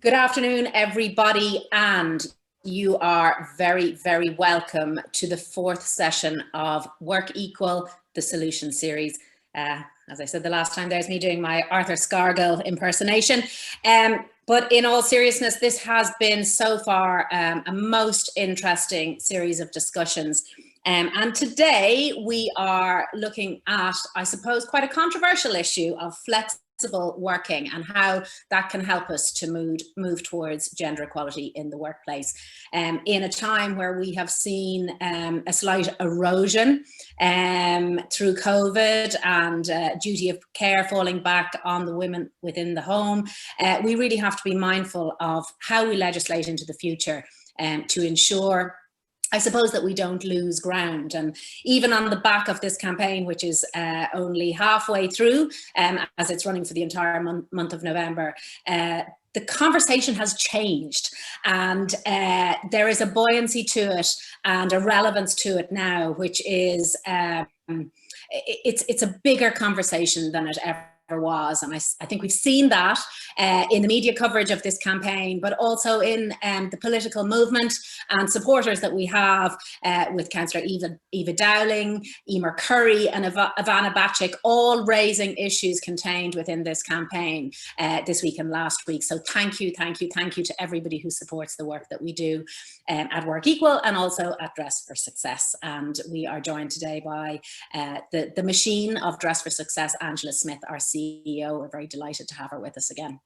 Good afternoon, everybody, and you are very, very welcome to the fourth session of WorkEqual, the Solution Series. As I said the last time, there's me doing my Arthur Scargill impersonation. But in all seriousness, this has been so far a most interesting series of discussions. And today we are looking at, I suppose, quite a controversial issue of flexible working and how that can help us to move towards gender equality in the workplace. In a time where we have seen a slight erosion through COVID and duty of care falling back on the women within the home, we really have to be mindful of how we legislate into the future to ensure, I suppose, that we don't lose ground. And even on the back of this campaign, which is only halfway through, as it's running for the entire month of November, the conversation has changed, and there is a buoyancy to it and a relevance to it now, which is it's a bigger conversation than it ever was. And I think we've seen that in the media coverage of this campaign, but also in the political movement and supporters that we have with Councillor Eva Dowling, Emer Curry and Ivana Bacik, all raising issues contained within this campaign this week and last week. So thank you to everybody who supports the work that we do at WorkEqual and also at Dress for Success. And we are joined today by the machine of Dress for Success, Angela Smith, our CEO. We're very delighted to have her with us again.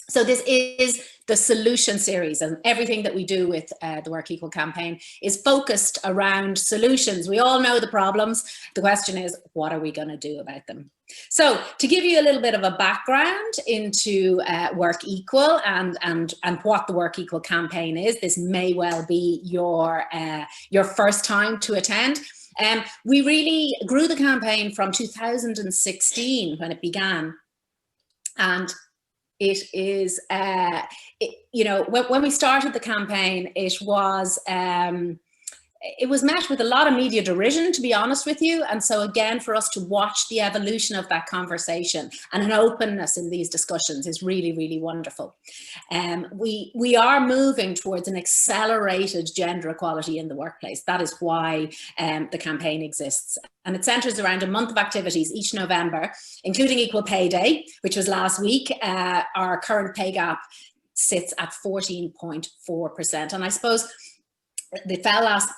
So this is the Solution Series, and everything that we do with the WorkEqual campaign is focused around solutions. We all know the problems. The question is, what are we going to do about them? So to give you a little bit of a background into WorkEqual and what the WorkEqual campaign is, this may well be your first time to attend. We really grew the campaign from 2016 when it began, and it is, you know, when we started the campaign, it was met with a lot of media derision, to be honest with you. And so again, for us to watch the evolution of that conversation and an openness in these discussions is really, really wonderful. We are moving towards an accelerated gender equality in the workplace. That is why the campaign exists. And it centres around a month of activities each November, including Equal Pay Day, which was last week. Our current pay gap sits at 14.4%. And I suppose they fell last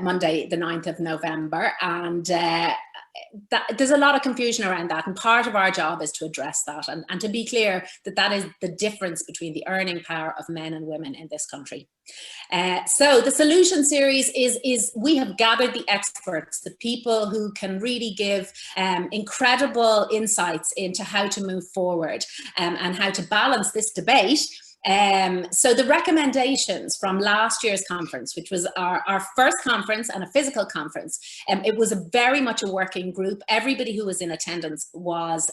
Monday, the 9th of November, and there's a lot of confusion around that. And part of our job is to address that and to be clear that that is the difference between the earning power of men and women in this country. So the Solution Series is we have gathered the experts, the people who can really give incredible insights into how to move forward and how to balance this debate. So the recommendations from last year's conference, which was our first conference and a physical conference, it was very much a working group. Everybody who was in attendance was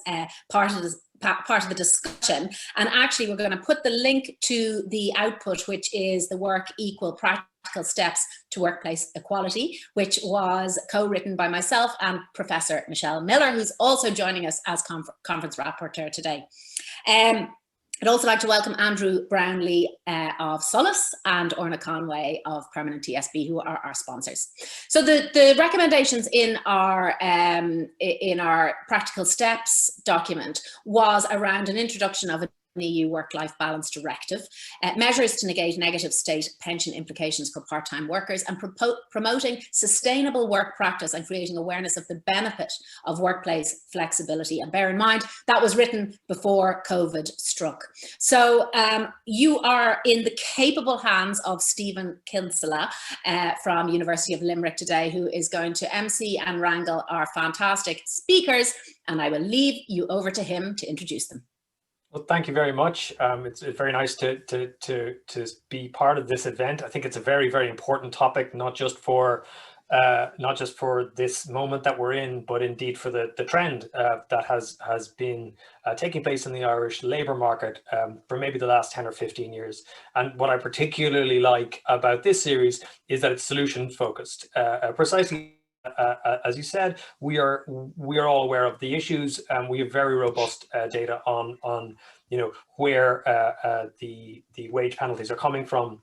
part of the discussion. And actually, we're going to put the link to the output, which is the WorkEqual Practical Steps to Workplace Equality, which was co-written by myself and Professor Michelle Miller, who's also joining us as conference rapporteur today. I'd also like to welcome Andrew Brownlee of Solace and Orna Conway of Permanent TSB, who are our sponsors. So the recommendations in our practical steps document was around an introduction of an EU work-life balance directive, measures to negate negative state pension implications for part-time workers, and promoting sustainable work practice and creating awareness of the benefit of workplace flexibility. And bear in mind, that was written before COVID struck. So you are in the capable hands of Stephen Kinsella from University of Limerick today, who is going to MC and wrangle our fantastic speakers, and I will leave you over to him to introduce them. Well, thank you very much. It's very nice to be part of this event. I think it's a very, very important topic, not just for this moment that we're in, but indeed for the trend that has been taking place in the Irish labour market for maybe the last 10 or 15 years. And what I particularly like about this series is that it's solution focused, precisely. As you said, we are all aware of the issues, and we have very robust data on where the wage penalties are coming from.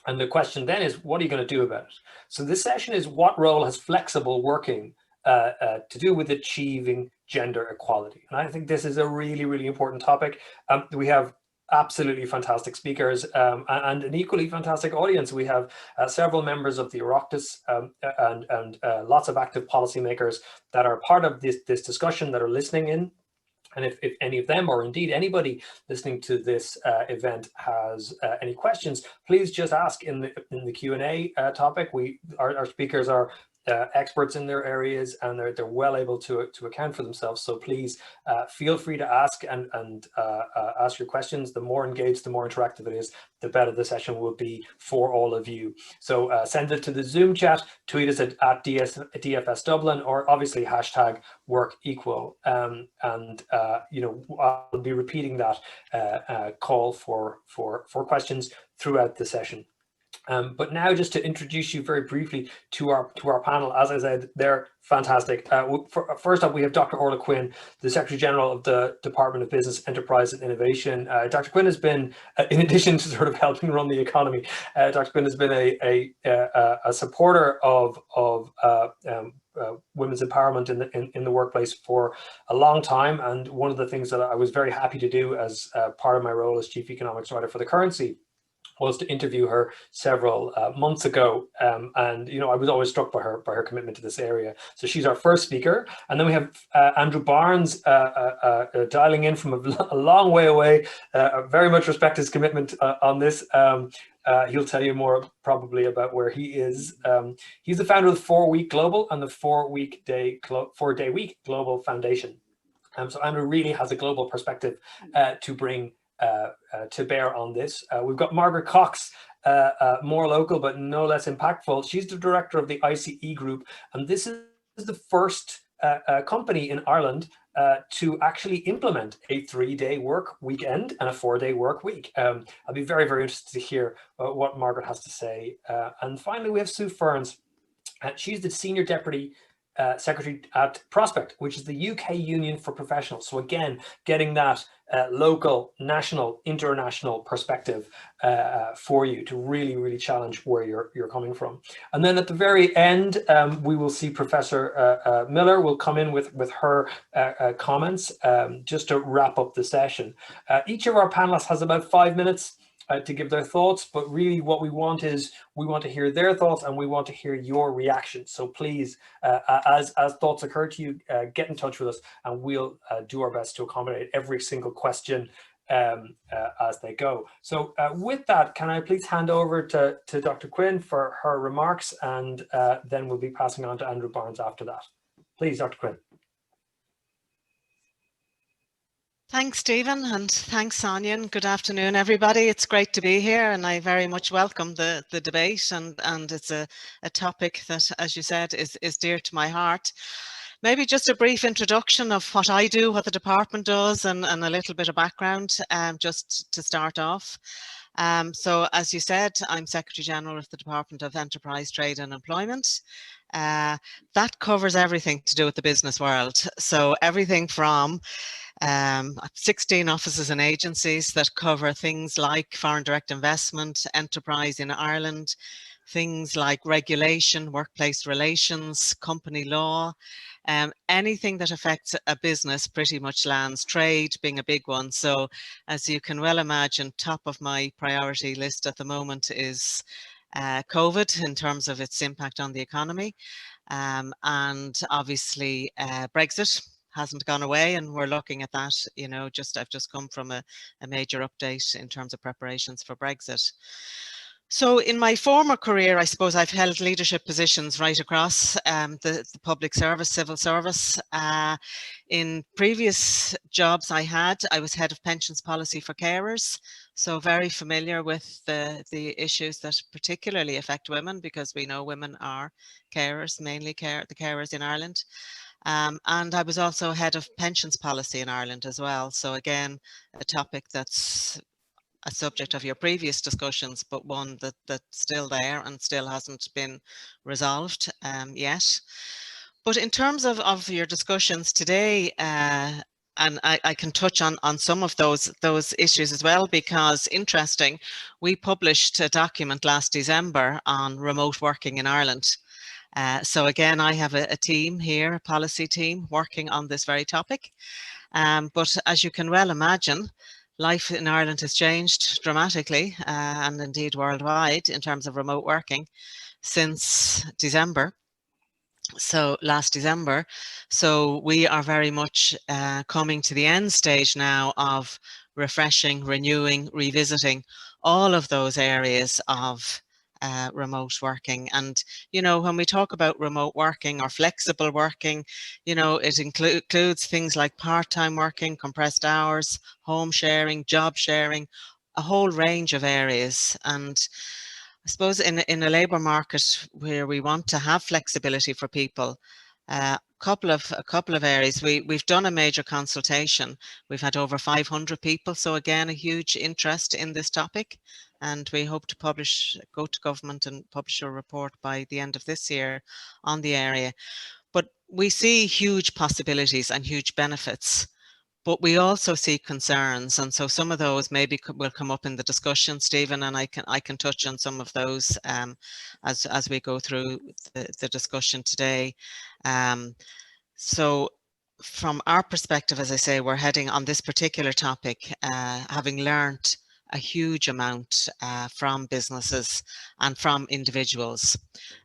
And the question then is, what are you going to do about it? So this session is, what role has flexible working to do with achieving gender equality? And I think this is a really, really important topic. We have absolutely fantastic speakers and an equally fantastic audience. We have several members of the Oireachtas and lots of active policymakers that are part of this discussion, that are listening in. And if any of them, or indeed anybody listening to this event, has any questions, please just ask in the Q&A topic. Our speakers are experts in their areas, and they're well able to account for themselves. So please feel free to ask and ask your questions. The more engaged, the more interactive it is, the better the session will be for all of you. So send it to the Zoom chat, tweet us at DFS Dublin, or obviously hashtag WorkEqual. I'll be repeating that call for questions throughout the session. But now, just to introduce you very briefly to our panel, as I said, they're fantastic. First up, we have Dr. Orlaigh Quinn, the Secretary General of the Department of Business, Enterprise and Innovation. Dr. Quinn has been, in addition to sort of helping run the economy, Dr. Quinn has been a supporter of women's empowerment in the workplace for a long time. And one of the things that I was very happy to do as part of my role as Chief Economics Writer for The Currency was to interview her several months ago, and I was always struck by her commitment to this area. So she's our first speaker, and then we have Andrew Barnes dialing in from a long way away. Very much respect his commitment on this. He'll tell you more probably about where he is. He's the founder of the 4-Week Global and the 4-Day Week Global Foundation. So Andrew really has a global perspective to bring to bear on this. We've got Margaret Cox, more local but no less impactful. She's the director of the I.C.E. group, and this is the first company in Ireland to actually implement a 3-day work weekend and a 4-day work week. I'll be very, very interested to hear what Margaret has to say. And finally, we have Sue Ferns. She's the Senior Deputy Secretary at Prospect, which is the UK Union for Professionals. So again, getting that local, national, international perspective for you to really, really challenge where you're coming from. And then at the very end, we will see Professor Miller will come in with her comments just to wrap up the session. Each of our panelists has about 5 minutes to give their thoughts, but really what we want is, we want to hear their thoughts and we want to hear your reactions. So please, as thoughts occur to you, get in touch with us and we'll do our best to accommodate every single question as they go. So with that, can I please hand over to Dr. Quinn for her remarks, and then we'll be passing on to Andrew Barnes after that. Please, Dr. Quinn. Thanks, Stephen, and thanks, Sonia, and good afternoon, everybody. It's great to be here, and I very much welcome the debate, and it's a topic that, as you said, is dear to my heart. Maybe just a brief introduction of what I do, what the department does, and a little bit of background, just to start off. So, as you said, I'm Secretary General of the Department of Enterprise, Trade and Employment. That covers everything to do with the business world. So everything from 16 offices and agencies that cover things like foreign direct investment, enterprise in Ireland, things like regulation, workplace relations, company law, anything that affects a business pretty much lands, trade being a big one. So as you can well imagine, top of my priority list at the moment is COVID in terms of its impact on the economy, and obviously Brexit hasn't gone away, and we're looking at that. I've just come from a major update in terms of preparations for Brexit. So in my former career, I suppose I've held leadership positions right across the public service, civil service. In previous jobs I was head of pensions policy for carers, so very familiar with the issues that particularly affect women, because we know women are carers, mainly the carers in Ireland. And I was also head of pensions policy in Ireland as well. So again, a topic that's a subject of your previous discussions, but one that's still there and still hasn't been resolved yet. But in terms of your discussions today, I can touch on some of those issues as well, because interesting, we published a document last December on remote working in Ireland. So again, I have a team here, a policy team, working on this very topic. But as you can well imagine, life in Ireland has changed dramatically, and indeed worldwide, in terms of remote working since December. So last December. So we are very much coming to the end stage now of refreshing, renewing, revisiting all of those areas of remote working. And, you know, when we talk about remote working or flexible working, you know, it includes things like part-time working, compressed hours, home sharing, job sharing, a whole range of areas. And I suppose in a labour market where we want to have flexibility for people, a couple of areas. We've done a major consultation. We've had over 500 people, so again a huge interest in this topic, and we hope to go to government and publish a report by the end of this year on the area. But we see huge possibilities and huge benefits. But we also see concerns, and so some of those maybe will come up in the discussion, Stephen, and I can touch on some of those as we go through the discussion today. So from our perspective, as I say, we're heading on this particular topic, having learned a huge amount from businesses and from individuals.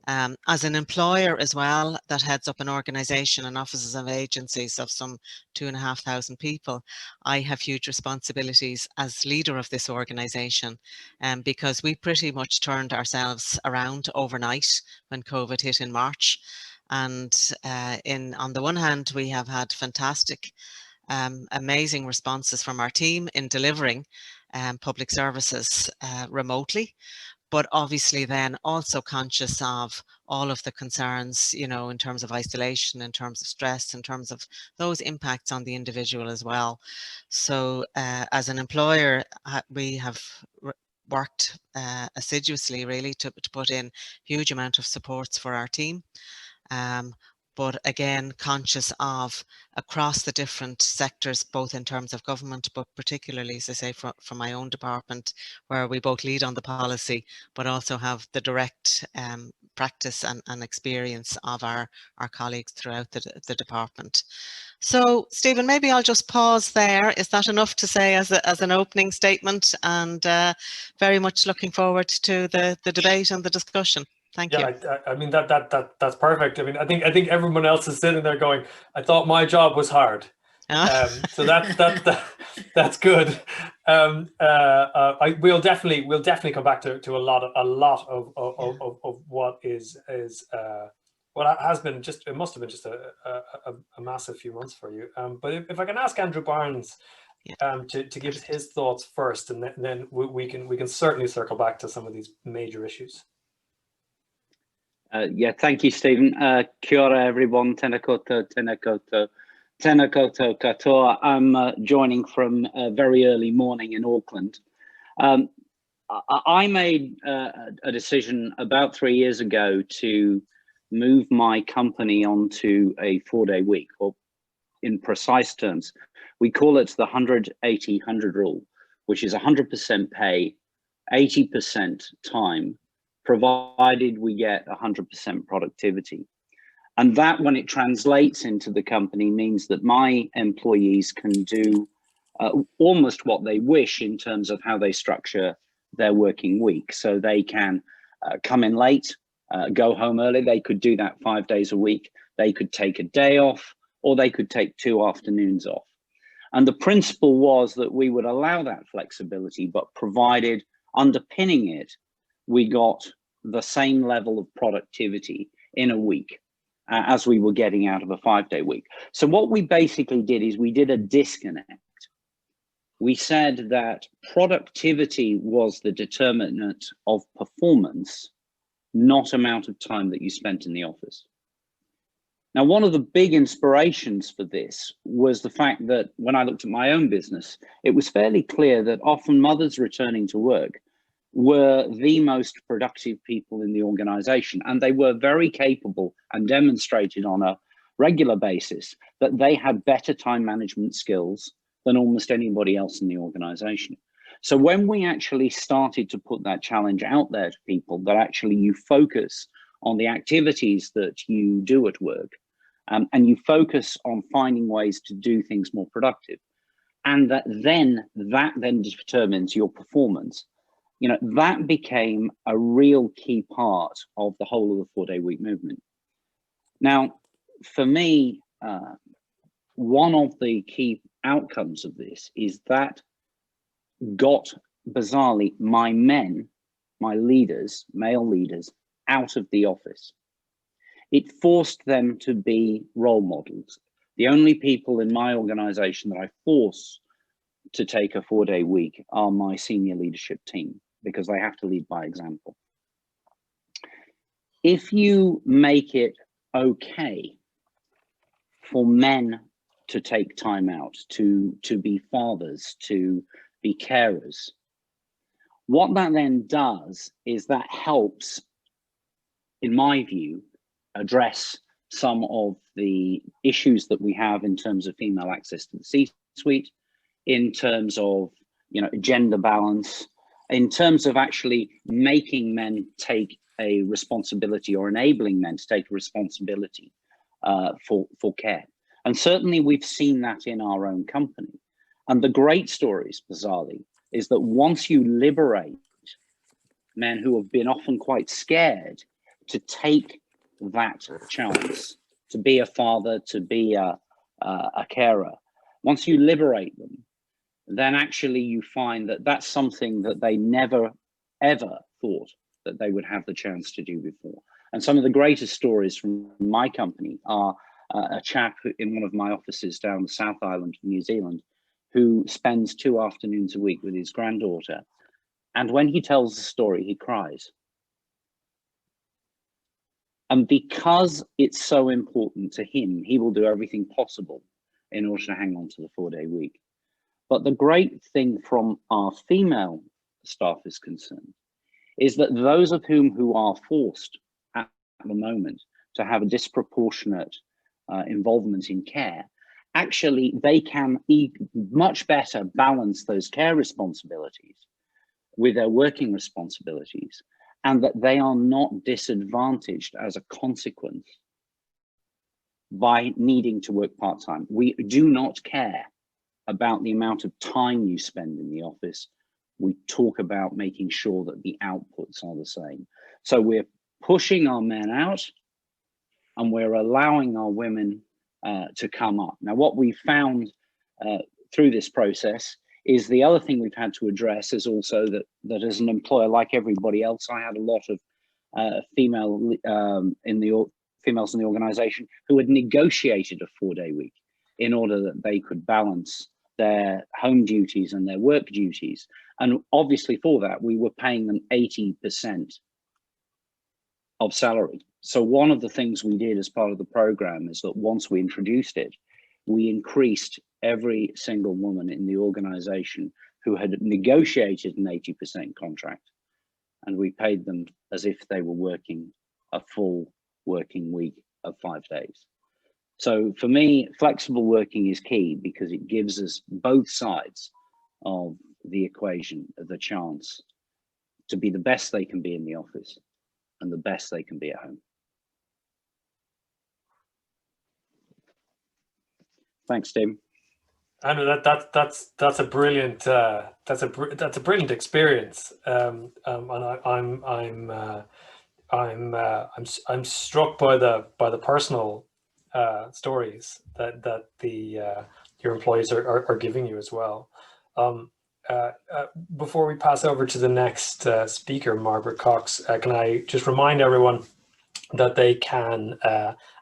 As an employer as well, that heads up an organisation and offices of agencies of some 2,500 people, I have huge responsibilities as leader of this organisation, because we pretty much turned ourselves around overnight when COVID hit in March. And on the one hand, we have had fantastic, amazing responses from our team in delivering public services remotely, but obviously then also conscious of all of the concerns, you know, in terms of isolation, in terms of stress, in terms of those impacts on the individual as well. So as an employer, we have worked assiduously really to put in huge amount of supports for our team. But again, conscious of across the different sectors, both in terms of government, but particularly, as I say, from my own department, where we both lead on the policy, but also have the direct practice and experience of our colleagues throughout the department. So, Stephen, maybe I'll just pause there. Is that enough to say as an opening statement? And very much looking forward to the debate and the discussion. Thank you. I mean that's perfect. I mean, I think everyone else is sitting there going, I thought my job was hard. So that's good. We'll definitely come back to a lot of what is what has been just, it must have been just a massive few months for you. But if I can ask Andrew Barnes to give his thoughts first, and then we can certainly circle back to some of these major issues. Yeah, thank you, Stephen. Kia ora, everyone. Tēnā koutou, tēnā koutou, tēnā koutou katoa. I'm joining from a very early morning in Auckland. I made a decision about 3 years ago to move my company onto a 4-day week, or in precise terms, we call it the 100-80-100 rule, which is 100% pay, 80% time, provided we get 100% productivity. And that, when it translates into the company, means that my employees can do almost what they wish in terms of how they structure their working week. So they can come in late, go home early. They could do that 5 days a week. They could take a day off, or they could take 2 afternoons off. And the principle was that we would allow that flexibility, but provided underpinning it, we got the same level of productivity in a week as we were getting out of a 5-day week. So what we basically did is we did a disconnect. We said that productivity was the determinant of performance, not amount of time that you spent in the office. Now, one of the big inspirations for this was the fact that when I looked at my own business, it was fairly clear that often mothers returning to work were the most productive people in the organization, and they were very capable and demonstrated on a regular basis, that they had better time management skills than almost anybody else in the organization. So when we actually started to put that challenge out there to people, that actually you focus on the activities that you do at work, and you focus on finding ways to do things more productive, and that then determines your performance, you know, that became a real key part of the whole of the 4-day week movement. Now, for me, one of the key outcomes of this is that got, bizarrely, my men, my leaders, male leaders, out of the office. It forced them to be role models. The only people in my organization that I force to take a 4-day week are my senior leadership team, because they have to lead by example. If you make it okay for men to take time out, to be fathers, to be carers, what that then does is that helps, in my view, address some of the issues that we have in terms of female access to the C-suite, in terms of, you know, gender balance, in terms of actually making men take a responsibility, or enabling men to take a responsibility for care. And certainly we've seen that in our own company. And the great stories, bizarrely, is that once you liberate men who have been often quite scared to take that chance, to be a father, to be a carer, once you liberate them, then actually you find that that's something that they never, ever thought that they would have the chance to do before. And some of the greatest stories from my company are a chap in one of my offices down the South Island of New Zealand, who spends 2 afternoons a week with his granddaughter. And when he tells the story, he cries. And because it's so important to him, he will do everything possible in order to hang on to the 4-day week. But the great thing from our female staff is concerned is that those of whom who are forced at the moment to have a disproportionate involvement in care, actually they can much better balance those care responsibilities with their working responsibilities, and that they are not disadvantaged as a consequence by needing to work part-time. We do not care about the amount of time you spend in the office. We talk about making sure that the outputs are the same. So we're pushing our men out, and we're allowing our women to come up. Now, what we found through this process is the other thing we've had to address is also that as an employer, like everybody else, I had a lot of females in the organization who had negotiated a 4-day week in order that they could balance their home duties and their work duties. And obviously for that, we were paying them 80% of salary. So one of the things we did as part of the program is that once we introduced it, we increased every single woman in the organization who had negotiated an 80% contract, and we paid them as if they were working a full working week of 5 days. So for me, flexible working is key because it gives us both sides of the equation the chance to be the best they can be in the office and the best they can be at home. Thanks, Tim. I know that's a brilliant that's a brilliant experience, and I'm struck by the personal stories that your employees are giving you as well. Before we pass over to the next speaker, Margaret Cox, can I just remind everyone that they can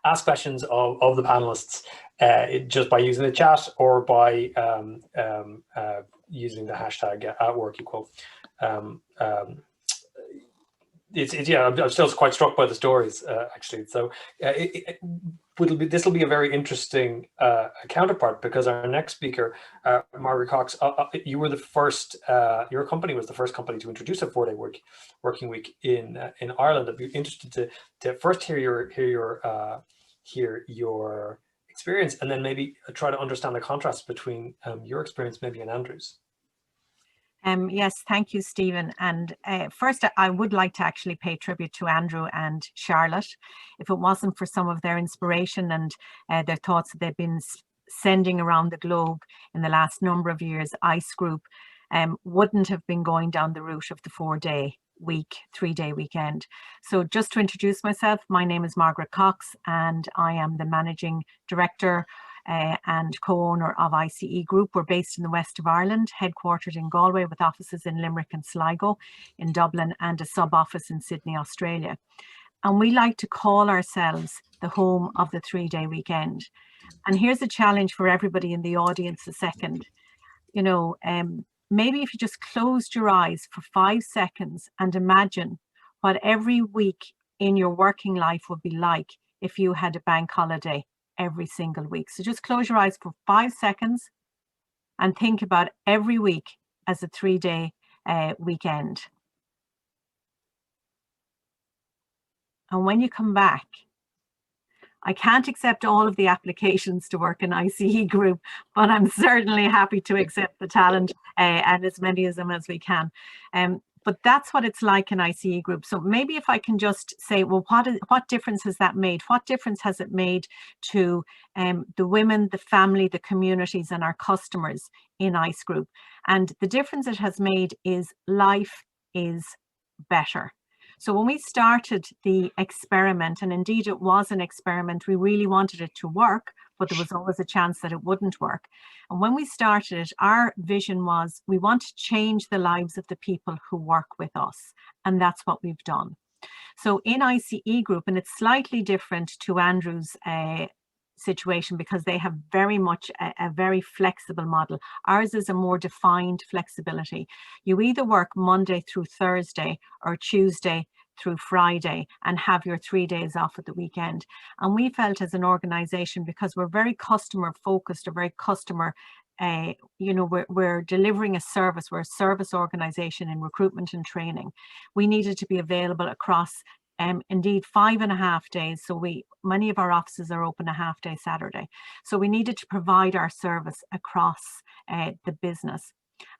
ask questions of the panelists just by using the chat or by using the hashtag at WorkEqual. Yeah, I'm still quite struck by the stories, actually. So this will be a very interesting counterpart, because our next speaker, Margaret Cox, you were the first, your company was the first company to introduce a 4-day working week in Ireland. I'd be interested to first hear your hear your experience, and then maybe try to understand the contrast between your experience maybe and Andrew's. Yes, thank you, Stephen. And first, I would like to actually pay tribute to Andrew and Charlotte. If it wasn't for some of their inspiration and their thoughts that they've been sending around the globe in the last number of years, I.C.E Group wouldn't have been going down the route of the 4-day week, 3-day weekend. So just to introduce myself, my name is Margaret Cox, and I am the Managing Director and co-owner of I.C.E Group. We're based in the west of Ireland, headquartered in Galway, with offices in Limerick and Sligo, in Dublin, and a sub-office in Sydney, Australia. And we like to call ourselves the home of the 3-day weekend. And here's a challenge for everybody in the audience a second. You know, maybe if you just closed your eyes for 5 seconds and imagine what every week in your working life would be like if you had a bank holiday every single week. So just close your eyes for 5 seconds and think about every week as a 3-day weekend. And when you come back, I can't accept all of the applications to work in I.C.E Group, but I'm certainly happy to accept the talent and as many of them as we can. But that's what it's like in I.C.E Group. So maybe if I can just say, well, what difference has that made? What difference has it made to the women, the family, the communities, and our customers in I.C.E Group? And the difference it has made is life is better. So when we started the experiment, and indeed it was an experiment, we really wanted it to work, but there was always a chance that it wouldn't work. And when we started it, our vision was we want to change the lives of the people who work with us. And that's what we've done. So in I.C.E Group, and it's slightly different to Andrew's situation because they have very much a very flexible model. Ours is a more defined flexibility. You either work Monday through Thursday or Tuesday through Friday and have your 3 days off at the weekend. And we felt as an organization, because we're very customer focused, or very customer you know, we're delivering a service, we're a service organization in recruitment and training. We needed to be available across indeed 5.5 days. So many of our offices are open a half day Saturday. So we needed to provide our service across the business.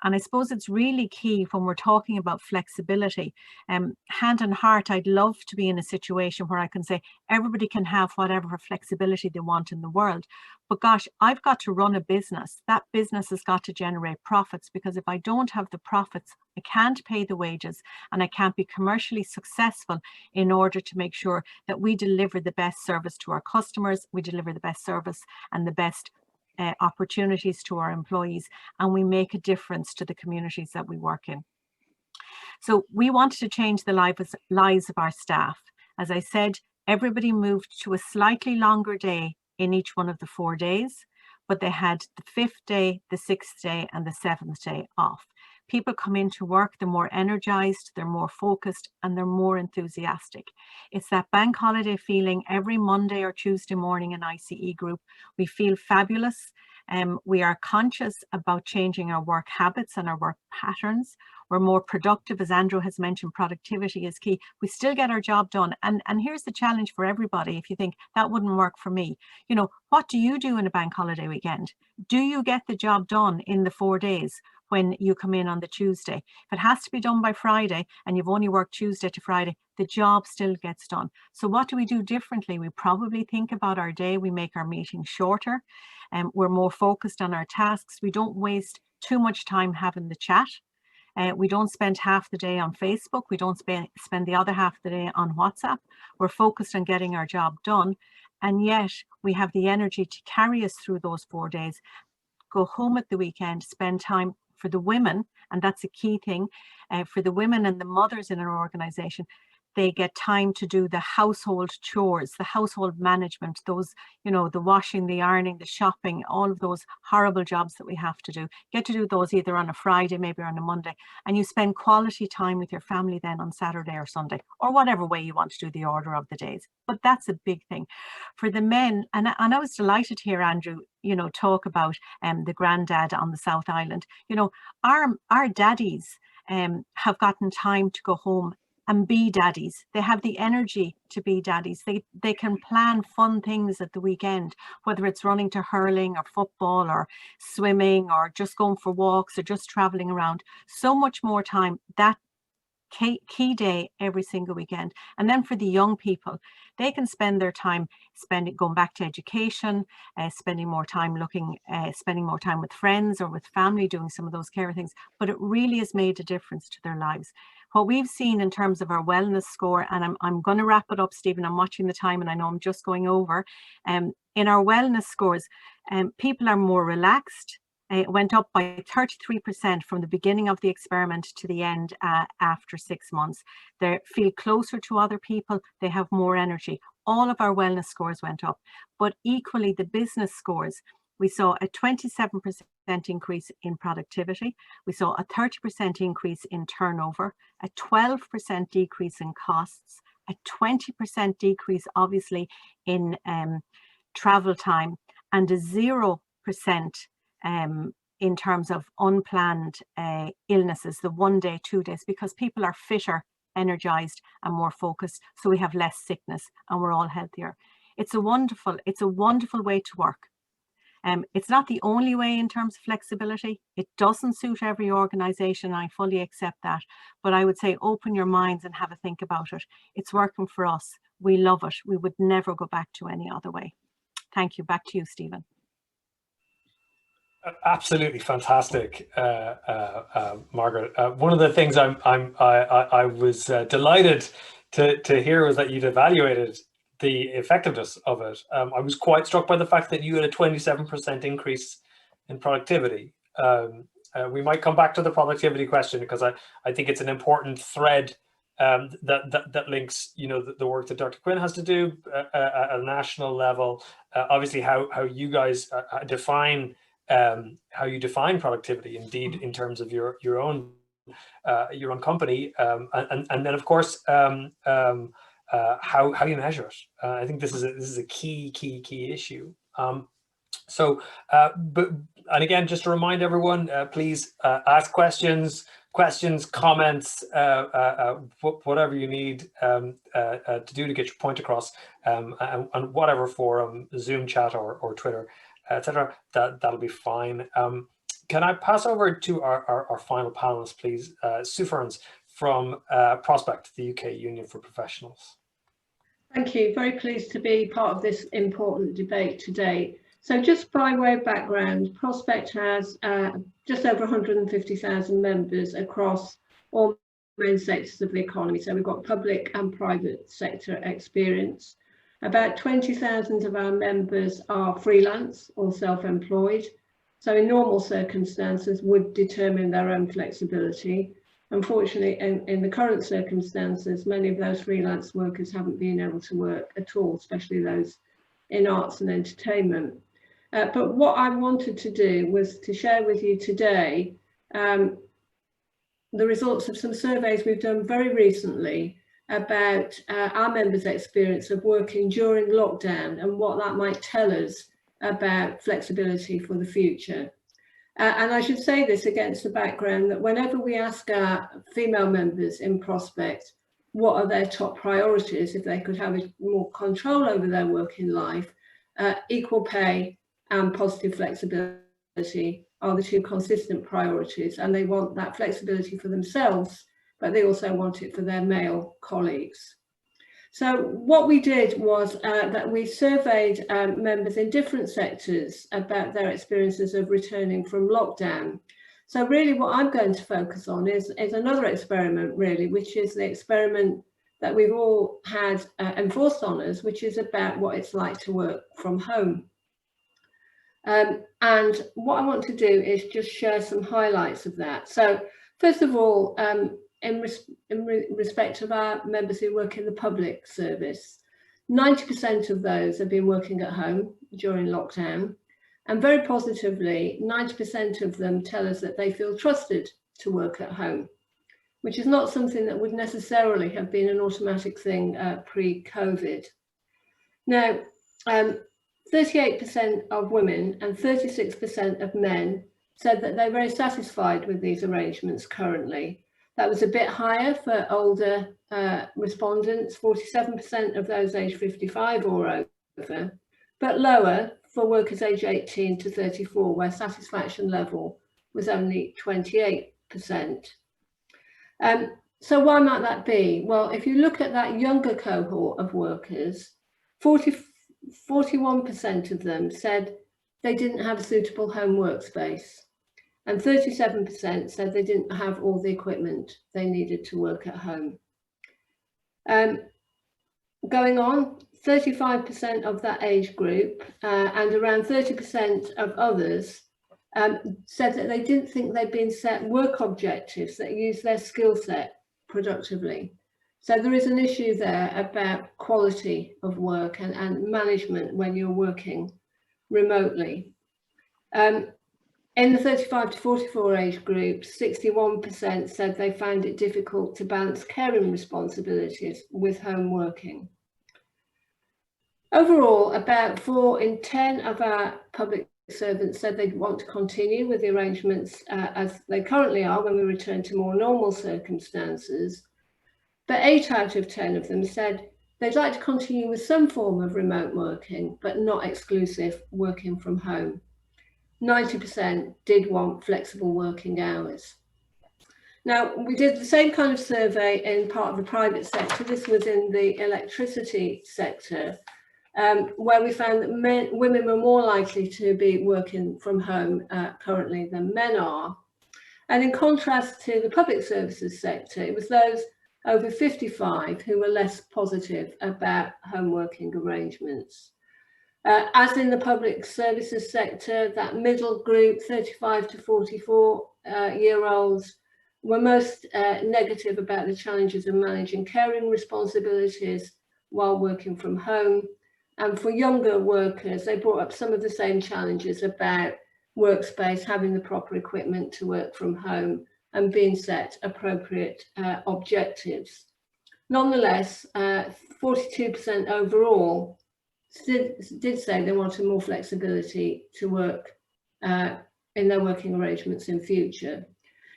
And I suppose it's really key when we're talking about flexibility. Hand on heart, I'd love to be in a situation where I can say everybody can have whatever flexibility they want in the world. But gosh, I've got to run a business. That business has got to generate profits, because if I don't have the profits, I can't pay the wages and I can't be commercially successful in order to make sure that we deliver the best service to our customers, we deliver the best service and the best opportunities to our employees, and we make a difference to the communities that we work in. So we wanted to change the lives of our staff. As I said, everybody moved to a slightly longer day in each one of the 4 days, but they had the 5th day, the 6th day, and the 7th day off. People come into work, they're more energized, they're more focused, and they're more enthusiastic. It's that bank holiday feeling every Monday or Tuesday morning in I.C.E Group. We feel fabulous. We are conscious about changing our work habits and our work patterns. We're more productive. As Andrew has mentioned, productivity is key. We still get our job done. And here's the challenge for everybody. If you think that wouldn't work for me, you know, what do you do in a bank holiday weekend? Do you get the job done in the 4 days when you come in on the Tuesday? If it has to be done by Friday and you've only worked Tuesday to Friday, the job still gets done. So what do we do differently? We probably think about our day. We make our meetings shorter, and we're more focused on our tasks. We don't waste too much time having the chat. We don't spend half the day on Facebook. We don't spend the other half of the day on WhatsApp. We're focused on getting our job done. And yet we have the energy to carry us through those 4 days, go home at the weekend, spend time for the women. And that's a key thing for the women and the mothers in our organization. They get time to do the household chores, the household management, those, you know, the washing, the ironing, the shopping, all of those horrible jobs that we have to do. Get to do those either on a Friday, maybe on a Monday, and you spend quality time with your family then on Saturday or Sunday, or whatever way you want to do the order of the days. But that's a big thing. For the men, and I was delighted to hear Andrew, you know, talk about the granddad on the South Island. You know, our daddies have gotten time to go home and be daddies. They have the energy to be daddies. They can plan fun things at the weekend, whether it's running to hurling or football or swimming or just going for walks or just traveling around. So much more time, that key day every single weekend. And then for the young people, they can spend their time going back to education, spending more time with friends or with family, doing some of those care things. But it really has made a difference to their lives. What we've seen in terms of our wellness score, and I'm going to wrap it up, Stephen, I'm watching the time and I know I'm just going over. In our wellness scores, people are more relaxed. It went up by 33% from the beginning of the experiment to the end after 6 months. They feel closer to other people. They have more energy. All of our wellness scores went up, but equally the business scores, we saw a 27% increase in productivity. We saw a 30% increase in turnover, a 12% decrease in costs, a 20% decrease, obviously, in travel time, and a 0% in terms of unplanned illnesses, the 1 day, 2 days, because people are fitter, energized and more focused. So we have less sickness and we're all healthier. It's a wonderful way to work. It's not the only way in terms of flexibility. It doesn't suit every organization. I fully accept that. But I would say open your minds and have a think about it. It's working for us. We love it. We would never go back to any other way. Thank you. Back to you, Stephen. Absolutely fantastic, Margaret. One of the things I was delighted to hear was that you'd evaluated the effectiveness of it. I was quite struck by the fact that you had a 27% increase in productivity. We might come back to the productivity question because I think it's an important thread that links, the work that Dr. Quinn has to do at a national level. Obviously, how you guys define. How you define productivity, indeed, in terms of your own company, and then of course how you measure it. I think this is a key issue. And again, just to remind everyone, please ask questions, comments, whatever you need to do to get your point across, and whatever forum, Zoom chat or Twitter, etc. That'll be fine. Can I pass over to our final panelist, please? Sue Ferns from Prospect, the UK Union for Professionals. Thank you. Very pleased to be part of this important debate today. So just by way of background, Prospect has just over 150,000 members across all main sectors of the economy. So we've got public and private sector experience. About 20,000 of our members are freelance or self-employed, so in normal circumstances would determine their own flexibility. Unfortunately, in the current circumstances, many of those freelance workers haven't been able to work at all, especially those in arts and entertainment. But what I wanted to do was to share with you today the results of some surveys we've done very recently about our members' experience of working during lockdown and what that might tell us about flexibility for the future. And I should say this against the background that whenever we ask our female members in Prospect what are their top priorities if they could have more control over their working life, equal pay and positive flexibility are the two consistent priorities, and they want that flexibility for themselves, but they also want it for their male colleagues. So what we did was that we surveyed members in different sectors about their experiences of returning from lockdown. So really what I'm going to focus on is another experiment really, which is the experiment that we've all had enforced on us, which is about what it's like to work from home. And what I want to do is just share some highlights of that. So first of all, in respect of our members who work in the public service, 90% of those have been working at home during lockdown, and very positively, 90% of them tell us that they feel trusted to work at home, which is not something that would necessarily have been an automatic thing pre-COVID. Now, 38% of women and 36% of men said that they're very satisfied with these arrangements currently. That was a bit higher for older respondents, 47% of those aged 55 or over, but lower for workers aged 18 to 34, where satisfaction level was only 28%. So why might that be? Well, if you look at that younger cohort of workers, 41% of them said they didn't have a suitable home workspace, and 37% said they didn't have all the equipment they needed to work at home. Going on, 35% of that age group and around 30% of others said that they didn't think they'd been set work objectives that use their skill set productively. So there is an issue there about quality of work and management when you're working remotely. In the 35 to 44 age group, 61% said they found it difficult to balance caring responsibilities with home working. Overall, about 4 in 10 of our public servants said they'd want to continue with the arrangements as they currently are when we return to more normal circumstances. But 8 out of 10 of them said they'd like to continue with some form of remote working, but not exclusive working from home. 90% did want flexible working hours. Now, we did the same kind of survey in part of the private sector. This was in the electricity sector, where we found that women were more likely to be working from home currently than men are. And in contrast to the public services sector, it was those over 55 who were less positive about home working arrangements. As in the public services sector, that middle group, 35 to 44-year-olds, were most negative about the challenges of managing caring responsibilities while working from home. And for younger workers, they brought up some of the same challenges about workspace, having the proper equipment to work from home, and being set appropriate objectives. Nonetheless, 42% overall did say they wanted more flexibility to work in their working arrangements in future.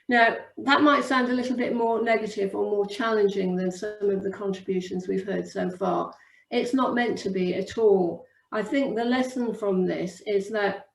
Now, that might sound a little bit more negative or more challenging than some of the contributions we've heard so far. It's not meant to be at all. I think the lesson from this is that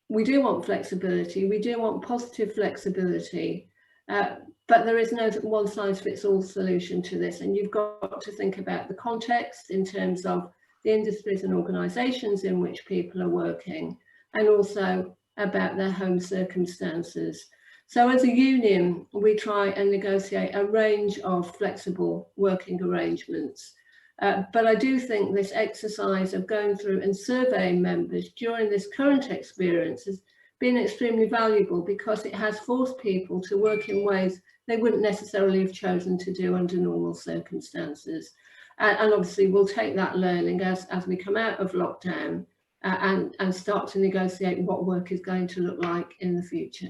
we do want flexibility, we do want positive flexibility, but there is no one-size-fits-all solution to this, and you've got to think about the context in terms of the industries and organisations in which people are working, and also about their home circumstances. So as a union, we try and negotiate a range of flexible working arrangements. But I do think this exercise of going through and surveying members during this current experience has been extremely valuable, because it has forced people to work in ways they wouldn't necessarily have chosen to do under normal circumstances. And obviously we'll take that learning as we come out of lockdown and start to negotiate what work is going to look like in the future.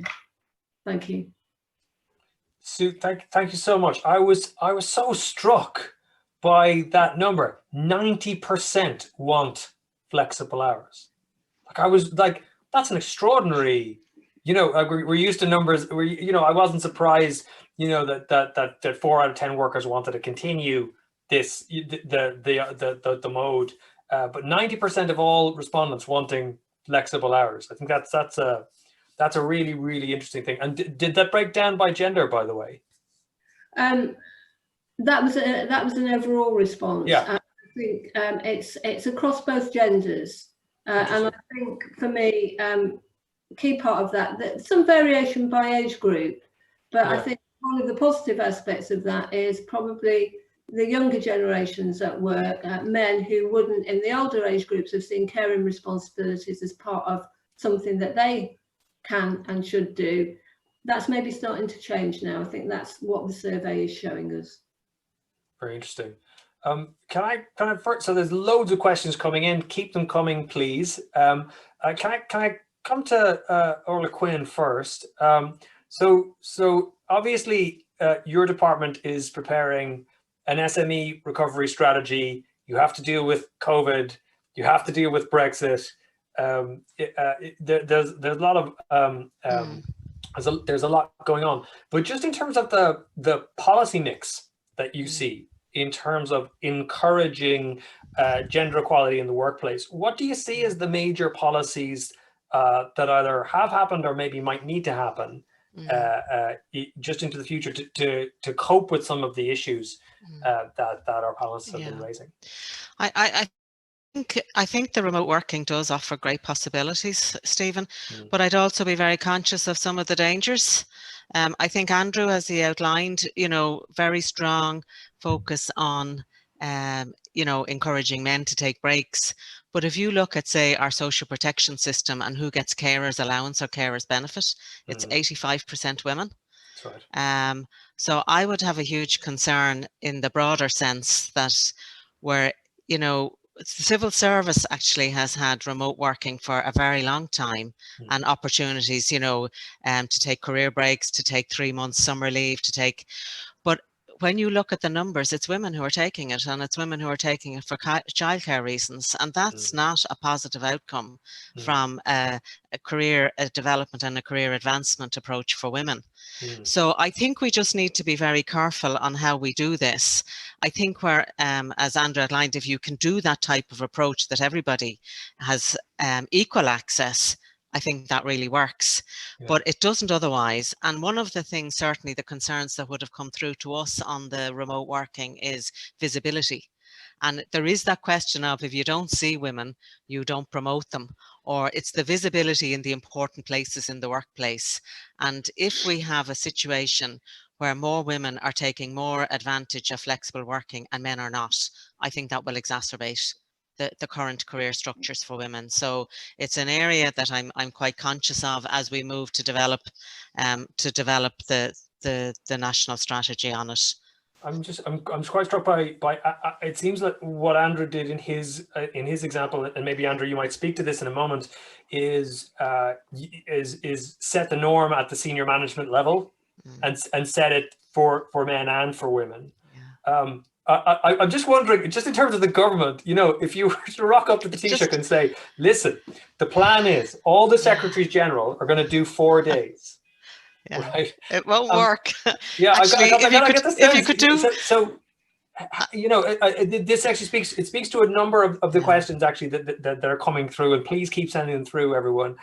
Thank you. Sue, thank you so much. I was so struck by that number. 90% want flexible hours. Like, I was like, that's an extraordinary, you know, we're used to numbers where, you know, I wasn't surprised, you know, that 4 out of 10 workers wanted to continue this, the mode, but 90% of all respondents wanting flexible hours. I think that's a really, really interesting thing. And did that break down by gender, by the way? That was an overall response. Yeah. I think it's across both genders, and I think for me, key part of that some variation by age group, but yeah. I think one of the positive aspects of that is probably the younger generations at work, men who wouldn't in the older age groups have seen caring responsibilities as part of something that they can and should do. That's maybe starting to change now. I think that's what the survey is showing us. Very interesting. Can I first, so there's loads of questions coming in, keep them coming, please. Can I come to Orlaigh Quinn first? So obviously your department is preparing an SME recovery strategy. You have to deal with COVID, you have to deal with Brexit. There's a lot of there's a lot going on. But just in terms of the policy mix that you see in terms of encouraging gender equality in the workplace, what do you see as the major policies that either have happened or maybe might need to happen just into the future to cope with some of the issues that our panelists have been raising? I think the remote working does offer great possibilities, Stephen, but I'd also be very conscious of some of the dangers. I think Andrew, as he outlined, very strong focus on, encouraging men to take breaks. But if you look at, say, our social protection system and who gets carers allowance or carers benefit, it's 85% women. That's right. So I would have a huge concern in the broader sense that where, the civil service actually has had remote working for a very long time and opportunities, to take career breaks, to take 3 months summer leave, but when you look at the numbers, it's women who are taking it, and it's women who are taking it for childcare reasons. And that's not a positive outcome from a career development and a career advancement approach for women. So I think we just need to be very careful on how we do this. I think where, as Andrew outlined, if you can do that type of approach that everybody has equal access, I think that really works, but it doesn't otherwise. And one of the things, certainly the concerns that would have come through to us on the remote working is visibility. And there is that question of, if you don't see women, you don't promote them, or it's the visibility in the important places in the workplace. And if we have a situation where more women are taking more advantage of flexible working and men are not, I think that will exacerbate the current career structures for women. So it's an area that I'm quite conscious of as we move to develop the national strategy on it. I'm quite struck by it seems like what Andrew did in his example, and maybe Andrew, you might speak to this in a moment, is set the norm at the senior management level and set it for men and for women. I'm just wondering, just in terms of the government, if you were to rock up to the Taoiseach and say, listen, the plan is all the Secretaries General are going to do 4 days. Yeah. Right? It won't work. Yeah, actually, if you could do. So this actually speaks to a number of the questions actually that are coming through, and please keep sending them through, everyone.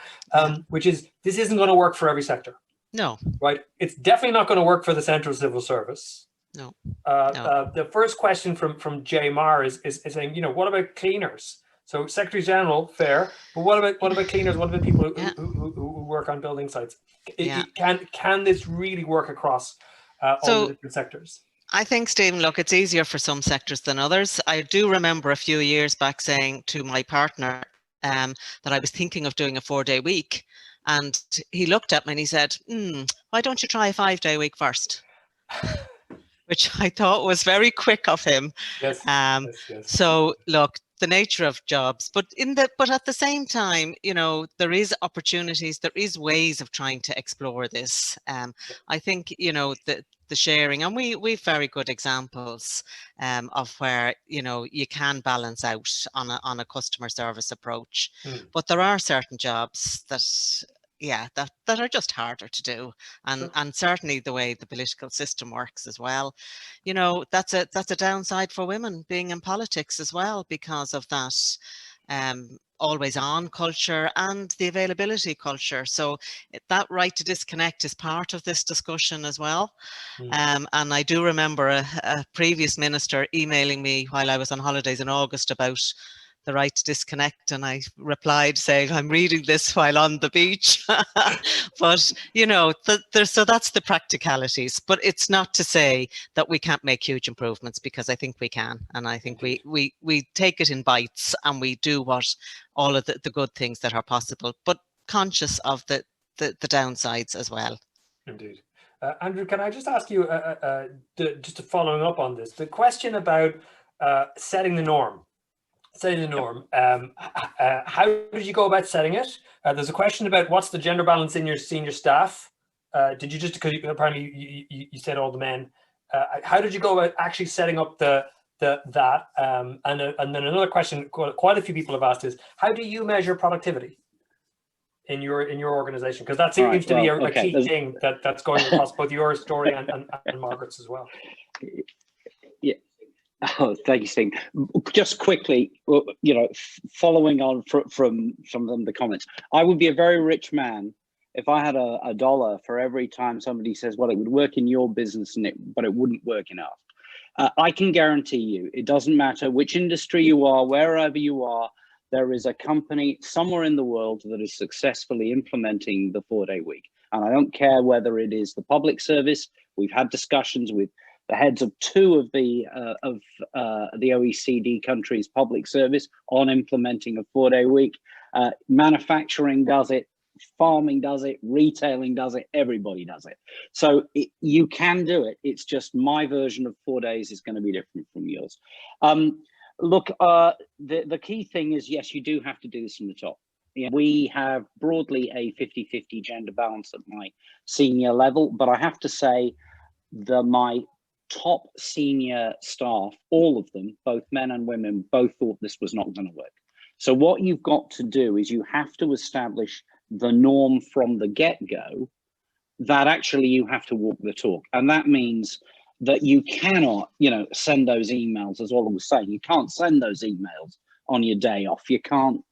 Which is, this isn't going to work for every sector. No. Right. It's definitely not going to work for the Central Civil Service. No. The first question from Jay Marr is saying, what about cleaners? So Secretary General, fair, but what about cleaners? What about people who work on building sites? Can this really work across all the different sectors? I think, Stephen, look, it's easier for some sectors than others. I do remember a few years back saying to my partner that I was thinking of doing a 4-day week, and he looked at me and he said, why don't you try a 5-day week first? Which I thought was very quick of him. Yes. So look, the nature of jobs, but at the same time, there is opportunities, there is ways of trying to explore this. I think, the sharing, and we've very good examples of where, you can balance out on a customer service approach. But there are certain jobs that are just harder to do, and certainly the way the political system works as well, that's a downside for women being in politics as well, because of that always on culture and the availability culture. So that right to disconnect is part of this discussion as well. And I do remember a previous minister emailing me while I was on holidays in August about the right to disconnect, and I replied saying, I'm reading this while on the beach. But so that's the practicalities, but it's not to say that we can't make huge improvements, because I think we can, and I think we take it in bites and we do all of the good things that are possible, but conscious of the downsides as well. Indeed. Andrew, can I just ask you, just following up on this, the question about setting the norm? How did you go about setting it? There's a question about what's the gender balance in your senior staff. Did you just, because apparently you said all the men, how did you go about actually setting up that? And then another question quite a few people have asked is, how do you measure productivity in your organization? Because that seems to be a key thing that's going across both your story and Margaret's as well. Yeah. Oh, thank you, Steve. Just quickly, you know, following on from some of the comments, I would be a very rich man if I had a dollar for every time somebody says, well, it would work in your business, but it wouldn't work in ours. I can guarantee you, it doesn't matter which industry you are, wherever you are, there is a company somewhere in the world that is successfully implementing the 4-day week. And I don't care whether it is the public service. We've had discussions with the heads of 2 of the OECD countries' public service on implementing a 4-day week. Manufacturing does it, farming does it, retailing does it, everybody does it. So you can do it. It's just my version of 4 days is going to be different from yours. Look, the key thing is, yes, you do have to do this from the top. Yeah, we have broadly a 50-50 gender balance at my senior level, but I have to say that my top senior staff, all of them, both men and women, both thought this was not going to work. So what you've got to do is you have to establish the norm from the get-go that actually you have to walk the talk. And that means that you cannot, you know, send those emails, as Orlaigh was saying. You can't send those emails on your day off. You can't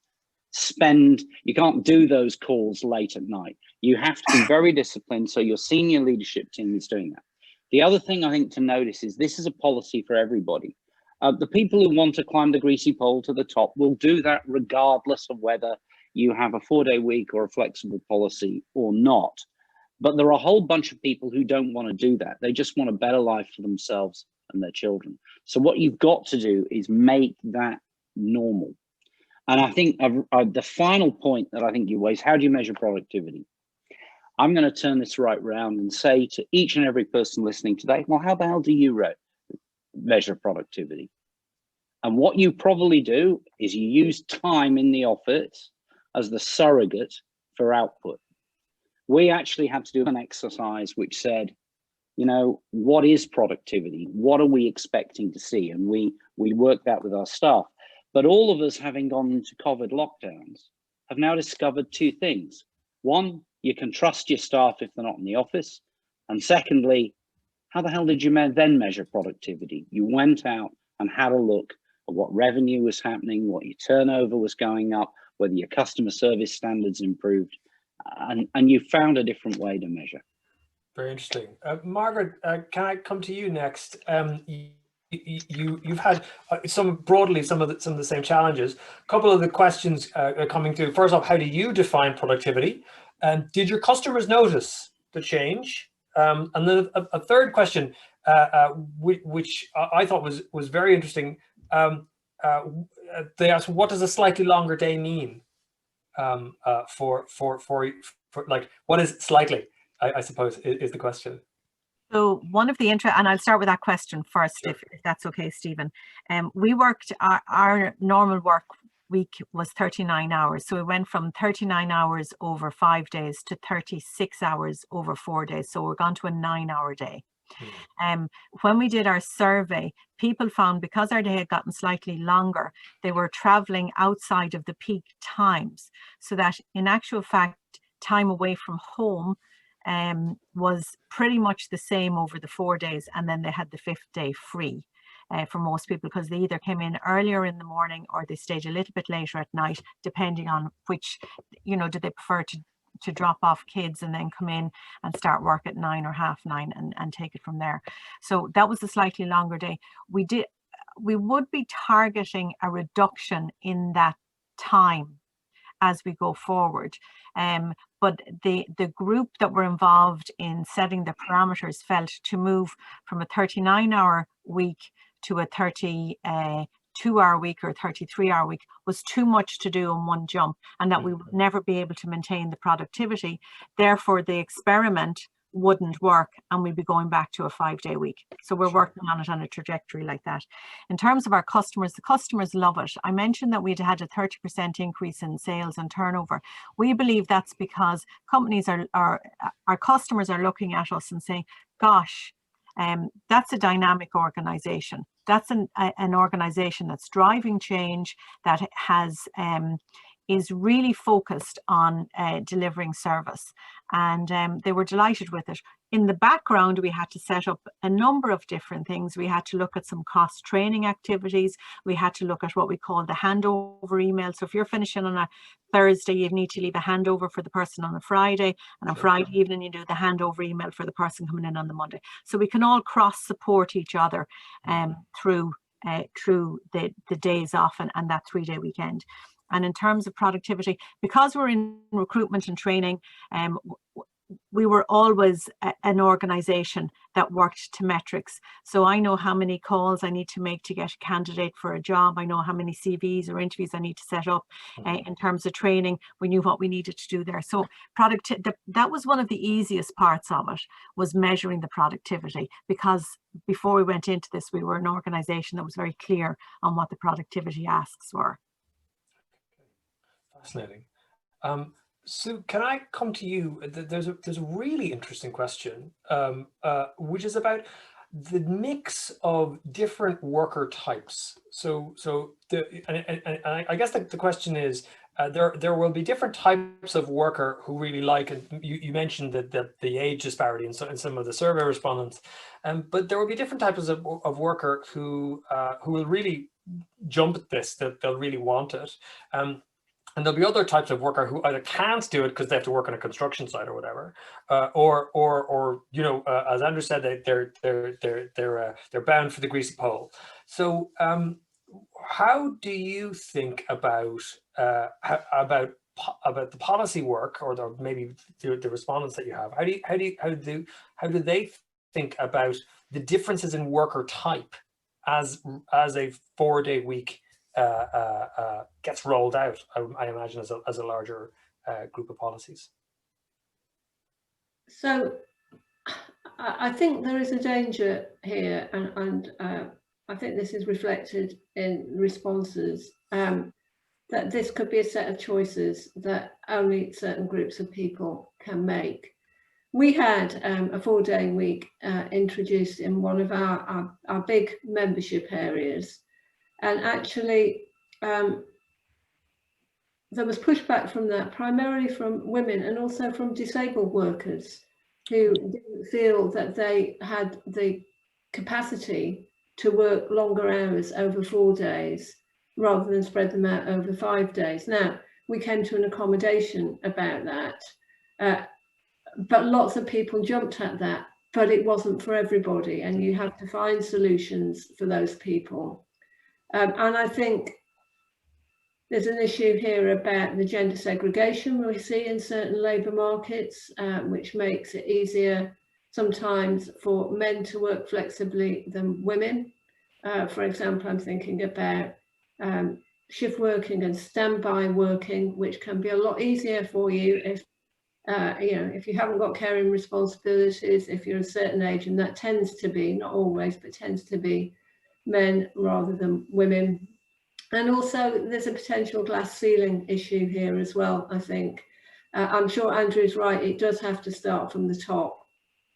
do those calls late at night. You have to be very disciplined, so your senior leadership team is doing that. The other thing I think to notice is this is a policy for everybody. The people who want to climb the greasy pole to the top will do that regardless of whether you have a 4-day week or a flexible policy or not. But there are a whole bunch of people who don't want to do that. They just want a better life for themselves and their children. So what you've got to do is make that normal. And I think the final point that I think you raise, how do you measure productivity? I'm going to turn this right round and say to each and every person listening today, well, how the hell do you measure productivity? And what you probably do is you use time in the office as the surrogate for output. We actually had to do an exercise which said, you know, what is productivity? What are we expecting to see? And we worked that with our staff. But all of us, having gone into COVID lockdowns, have now discovered 2 things. One, you can trust your staff if they're not in the office. And secondly, how the hell did you then measure productivity? You went out and had a look at what revenue was happening, what your turnover was going up, whether your customer service standards improved, and you found a different way to measure. Very interesting. Margaret, can I come to you next? You've had some of the same challenges. A couple of the questions coming through. First off, how do you define productivity? And did your customers notice the change? And then a third question, which I thought was very interesting. They asked, what does a slightly longer day mean? For like, what is slightly, I suppose, is the question. So one of the and I'll start with that question first, sure, if that's okay, Stephen. We worked, our normal work week was 39 hours. So we went from 39 hours over 5 days to 36 hours over 4 days. So we're gone to a 9-hour day. When we did our survey, people found because our day had gotten slightly longer, they were traveling outside of the peak times. So that in actual fact, time away from home was pretty much the same over the 4 days, and then they had the 5th day free for most people, because they either came in earlier in the morning or they stayed a little bit later at night, depending on which, you know, did they prefer to drop off kids and then come in and start work at 9 or 9:30 and take it from there. So that was a slightly longer day. We would be targeting a reduction in that time as we go forward. But the group that were involved in setting the parameters felt to move from a 39-hour week to a 32-hour week or 33-hour week was too much to do in one jump, and that we would never be able to maintain the productivity. Therefore, the experiment wouldn't work, and we'd be going back to a 5-day week. So we're working on it on a trajectory like that. In terms of our customers, the customers love it. I mentioned that we'd had a 30% increase in sales and turnover. We believe that's because companies our customers are looking at us and saying, gosh, that's a dynamic organization. That's an organization that's driving change, that has is really focused on delivering service, and they were delighted with it. In the background, we had to set up a number of different things. We had to look at some cost training activities. We had to look at what we call the handover email. So if you're finishing on a Thursday, you need to leave a handover for the person on a Friday, and on Friday evening you do the handover email for the person coming in on the Monday. So we can all cross support each other through the days off and that 3-day weekend. And in terms of productivity, because we're in recruitment and training, we were always an organisation that worked to metrics. So I know how many calls I need to make to get a candidate for a job. I know how many CVs or interviews I need to set up. In terms of training, we knew what we needed to do there. So that was one of the easiest parts of it, was measuring the productivity, because before we went into this, we were an organisation that was very clear on what the productivity asks were. Fascinating. Sue, can I come to you? There's a really interesting question, which is about the mix of different worker types. I guess the question is, there will be different types of worker who really like, and you mentioned that the age disparity in some of the survey respondents, but there will be different types of worker who will really jump at this, that they'll really want it. And there'll be other types of worker who either can't do it because they have to work on a construction site or whatever, or you know, as Andrew said, they're bound for the greasy pole. So, how do you think about the policy work, or maybe the respondents that you have? How do they think about the differences in worker type as a 4-day week gets rolled out, I imagine, as a larger group of policies? So I think there is a danger here, and I think this is reflected in responses, that this could be a set of choices that only certain groups of people can make. We had a 4-day week introduced in one of our big membership areas. And actually, there was pushback from that, primarily from women and also from disabled workers who didn't feel that they had the capacity to work longer hours over 4 days rather than spread them out over 5 days. Now, we came to an accommodation about that, but lots of people jumped at that, but it wasn't for everybody, and you have to find solutions for those people. And I think there's an issue here about the gender segregation we see in certain labour markets, which makes it easier sometimes for men to work flexibly than women. For example, I'm thinking about shift working and standby working, which can be a lot easier for you if if you haven't got caring responsibilities, if you're a certain age, and that tends to be, not always, but tends to be men rather than women. And also there's a potential glass ceiling issue here as well, I think. I'm sure Andrew's right, it does have to start from the top,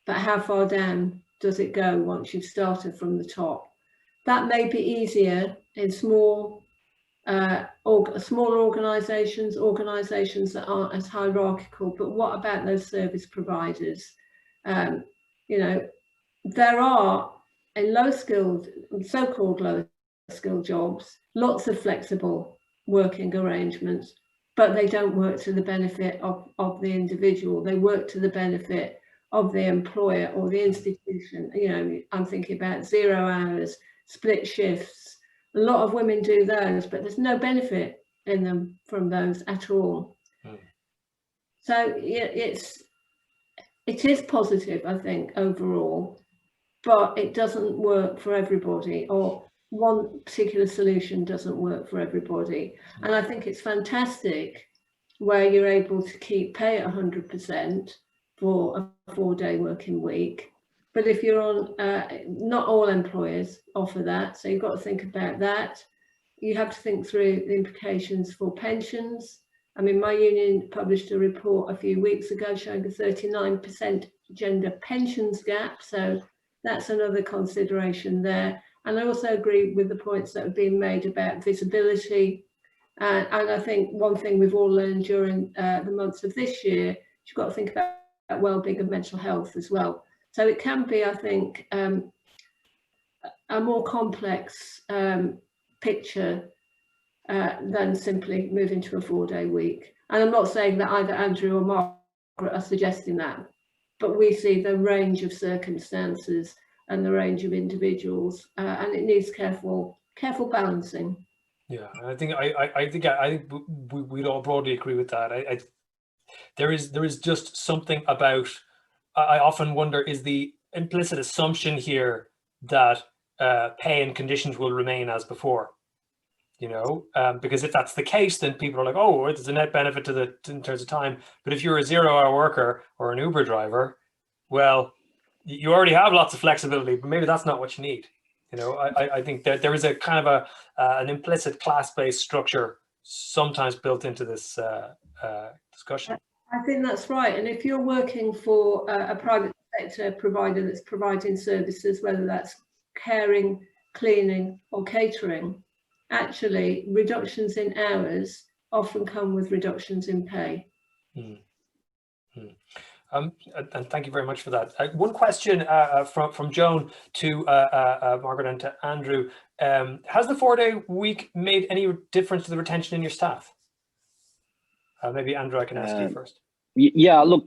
but how far down does it go once you've started from the top? That may be easier in smaller organisations that aren't as hierarchical, but what about those service providers? There are, in low-skilled, so-called low-skilled jobs, lots of flexible working arrangements, but they don't work to the benefit of the individual. They work to the benefit of the employer or the institution. I'm thinking about 0 hours, split shifts. A lot of women do those, but there's no benefit in them from those at all. So it is positive, I think, overall, but it doesn't work for everybody, or one particular solution doesn't work for everybody. And I think it's fantastic where you're able to keep pay at 100% for a 4-day working week. But if you're on, not all employers offer that, so you've got to think about that. You have to think through the implications for pensions. I mean, my union published a report a few weeks ago showing a 39% gender pensions gap, so that's another consideration there. And I also agree with the points that have been made about visibility And I think one thing we've all learned during the months of this year, you've got to think about well-being and mental health as well. So it can be, I think, a more complex picture than simply moving to a 4-day week. And I'm not saying that either Andrew or Margaret are suggesting that, but we see the range of circumstances and the range of individuals, and it needs careful balancing. Yeah, I think we'd all broadly agree with that. There is just something about, I often wonder, is the implicit assumption here that pay and conditions will remain as before, because if that's the case, then people are like, oh, there's a net benefit in terms of time. But if you're a 0-hour worker or an Uber driver, well, you already have lots of flexibility, but maybe that's not what you need. I think that there is a kind of an implicit class-based structure sometimes built into this discussion. I think that's right. And if you're working for a private sector provider that's providing services, whether that's caring, cleaning or catering, actually reductions in hours often come with reductions in pay. And thank you very much for that. One question from Joan to Margaret and to Andrew. Has the 4-day week made any difference to the retention in your staff? Maybe Andrew, I can ask you first. Yeah, look,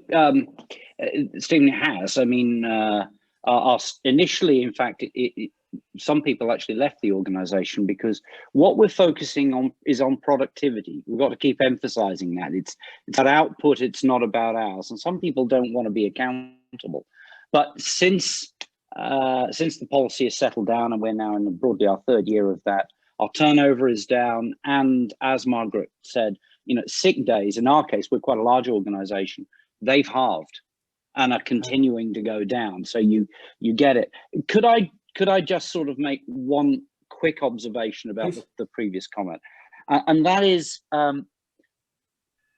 Stephen, has. I mean, initially, in fact, some people actually left the organization because what we're focusing on is on productivity. We've got to keep emphasizing that. It's about output, it's not about hours. And some people don't want to be accountable. But since the policy has settled down and we're now in broadly our 3rd year of that, our turnover is down. And as Margaret said, sick days, in our case, we're quite a large organization, they've halved and are continuing to go down. So you get it. Could I just sort of make one quick observation about the previous comment? And that is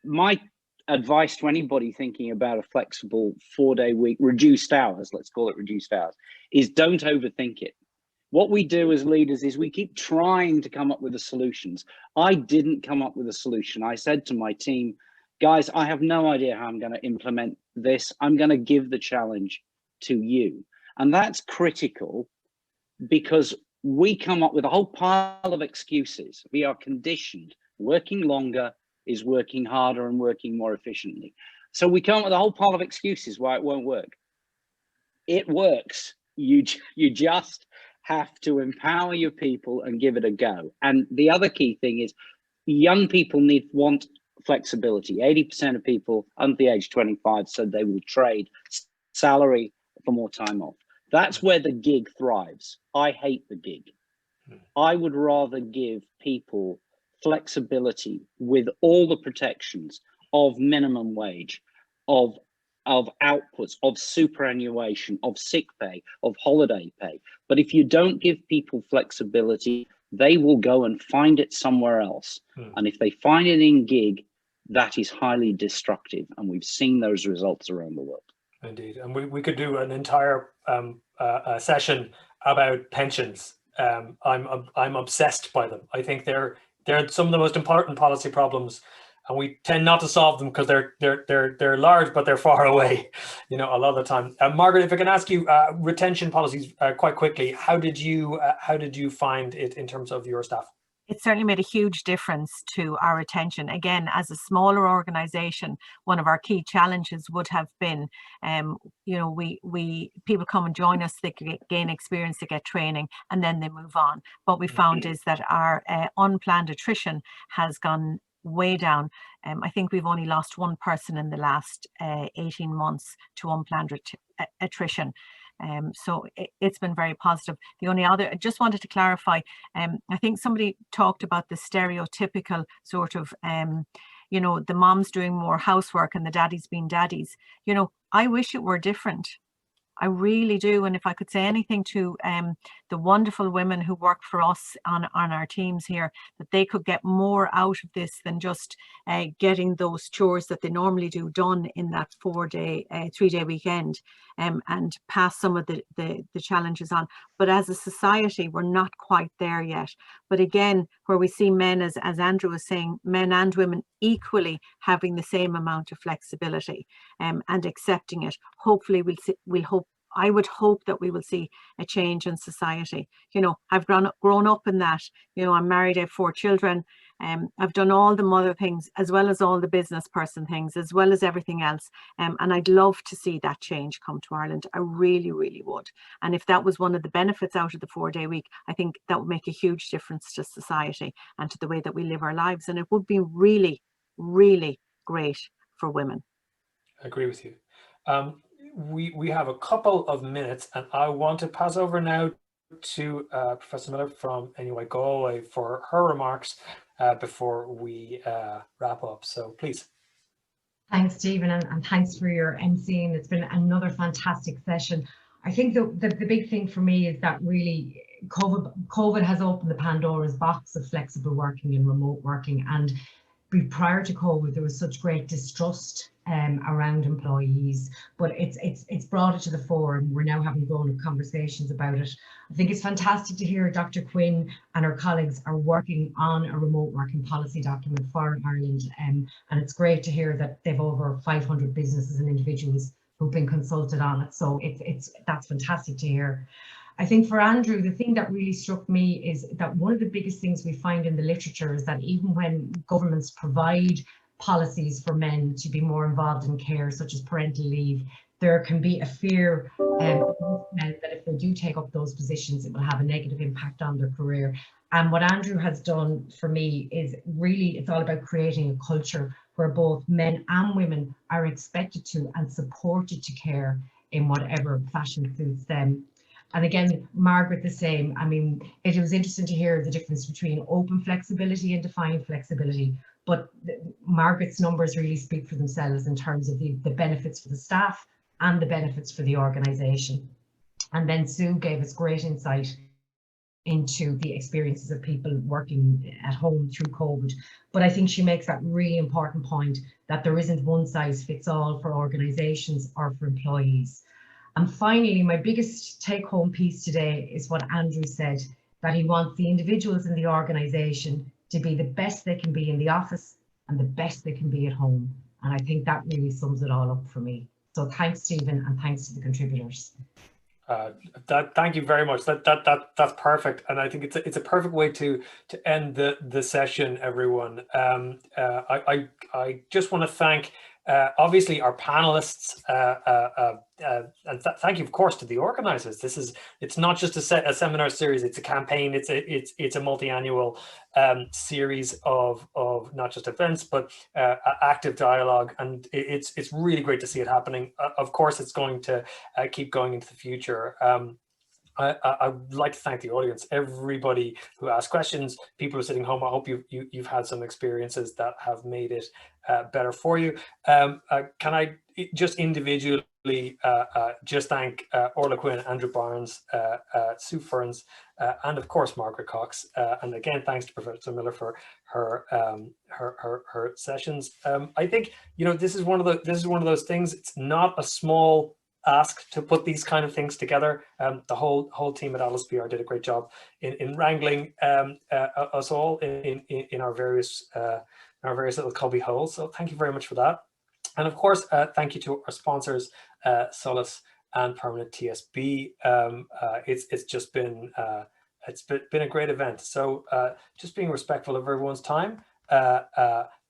my advice to anybody thinking about a flexible 4-day week, reduced hours, let's call it reduced hours, is don't overthink it. What we do as leaders is we keep trying to come up with the solutions. I didn't come up with a solution. I said to my team, guys, I have no idea how I'm going to implement this. I'm going to give the challenge to you. And that's critical because we come up with a whole pile of excuses. We are conditioned. Working longer is working harder and working more efficiently. So we come up with a whole pile of excuses why it won't work. It works. You just have to empower your people and give it a go. And the other key thing is young people want flexibility. 80% of people under the age 25 said they will trade salary for more time off. That's where the gig thrives. I hate the gig. I would rather give people flexibility with all the protections of minimum wage, of outputs, of superannuation, of sick pay, of holiday pay. But if you don't give people flexibility, they will go and find it somewhere else. And if they find it in gig, that is highly destructive. And we've seen those results around the world. Indeed. And we could do an entire session about pensions. I'm obsessed by them. I think they're some of the most important policy problems, and we tend not to solve them because they're large, but they're far away, a lot of the time. Margaret, if I can ask you, retention policies quite quickly, how did you find it in terms of your staff? It certainly made a huge difference to our retention. Again, as a smaller organization, one of our key challenges would have been, people come and join us, they gain experience, they get training, and then they move on. What we found is that our unplanned attrition has gone way down. I think we've only lost one person in the last 18 months to unplanned attrition. So it's been very positive. The only other, I just wanted to clarify, I think somebody talked about the stereotypical sort of, the moms doing more housework and the daddies being daddies. I wish it were different. I really do. And if I could say anything to the wonderful women who work for us on our teams here, that they could get more out of this than just getting those chores that they normally do done in that 3-day weekend, and pass some of the challenges on. But as a society, we're not quite there yet. But again, where we see men, as Andrew was saying, men and women equally having the same amount of flexibility, and accepting it, hopefully I would hope that we will see a change in society. You know, I've grown up in that. You know, I'm married, I have 4 children. I've done all the mother things, as well as all the business person things, as well as everything else. And I'd love to see that change come to Ireland. I really, really would. And if that was one of the benefits out of the 4-day week, I think that would make a huge difference to society and to the way that we live our lives. And it would be really, really great for women. I agree with you. We have a couple of minutes, and I want to pass over now to Professor Miller from NUI Galway for her remarks before we wrap up. So please. Thanks, Stephen, and thanks for your emceeing. It's been another fantastic session. I think the big thing for me is that really COVID has opened the Pandora's box of flexible working and remote working. And prior to COVID, there was such great distrust around employees, but it's brought it to the fore, and we're now having grown-up conversations about it. I think it's fantastic to hear Dr. Quinn and her colleagues are working on a remote working policy document for Ireland, and it's great to hear that they've over 500 businesses and individuals who've been consulted on it. So that's fantastic to hear. I think for Andrew, the thing that really struck me is that one of the biggest things we find in the literature is that even when governments provide policies for men to be more involved in care, such as parental leave, there can be a fear amongst men that if they do take up those positions, it will have a negative impact on their career. And what Andrew has done for me is really, it's all about creating a culture where both men and women are expected to and supported to care in whatever fashion suits them. And again, Margaret, the same. I mean, it was interesting to hear the difference between open flexibility and defined flexibility. But Margaret's numbers really speak for themselves in terms of the benefits for the staff and the benefits for the organisation. And then Sue gave us great insight into the experiences of people working at home through COVID. But I think she makes that really important point that there isn't one size fits all for organisations or for employees. And finally, my biggest take-home piece today is what Andrew said, that he wants the individuals in the organisation to be the best they can be in the office and the best they can be at home. And I think that really sums it all up for me. So thanks, Stephen, and thanks to the contributors. Thank you very much. That's perfect, and I think it's a perfect way to end the session, everyone. I just want to thank obviously our panelists, and thank you, of course, to the organizers. It's not just a seminar series; it's a campaign. It's a multi-annual series of not just events but active dialogue, and it's really great to see it happening. Of course, it's going to keep going into the future. I would like to thank the audience, everybody who asked questions, people who are sitting home. I hope you've had some experiences that have made it better for you. Can I just individually just thank Orlaigh Quinn, Andrew Barnes, Sue Ferns, and of course Margaret Cox. And again, thanks to Professor Miller for her sessions. I think this is one of those things. It's not a small ask to put these kind of things together. The whole team at LSPR did a great job in wrangling us all in our various little cubby holes. So thank you very much for that. And of course, thank you to our sponsors, Solace and Permanent TSB. It's just been a great event. So just being respectful of everyone's time.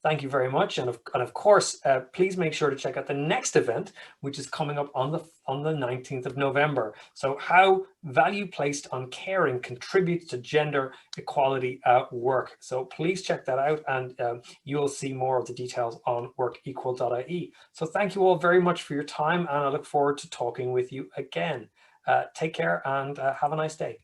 Thank you very much, and of course, please make sure to check out the next event, which is coming up on the 19th of November. So, how value placed on caring contributes to gender equality at work. So please check that out, and you'll see more of the details on WorkEqual.ie. So thank you all very much for your time, and I look forward to talking with you again. Take care and have a nice day.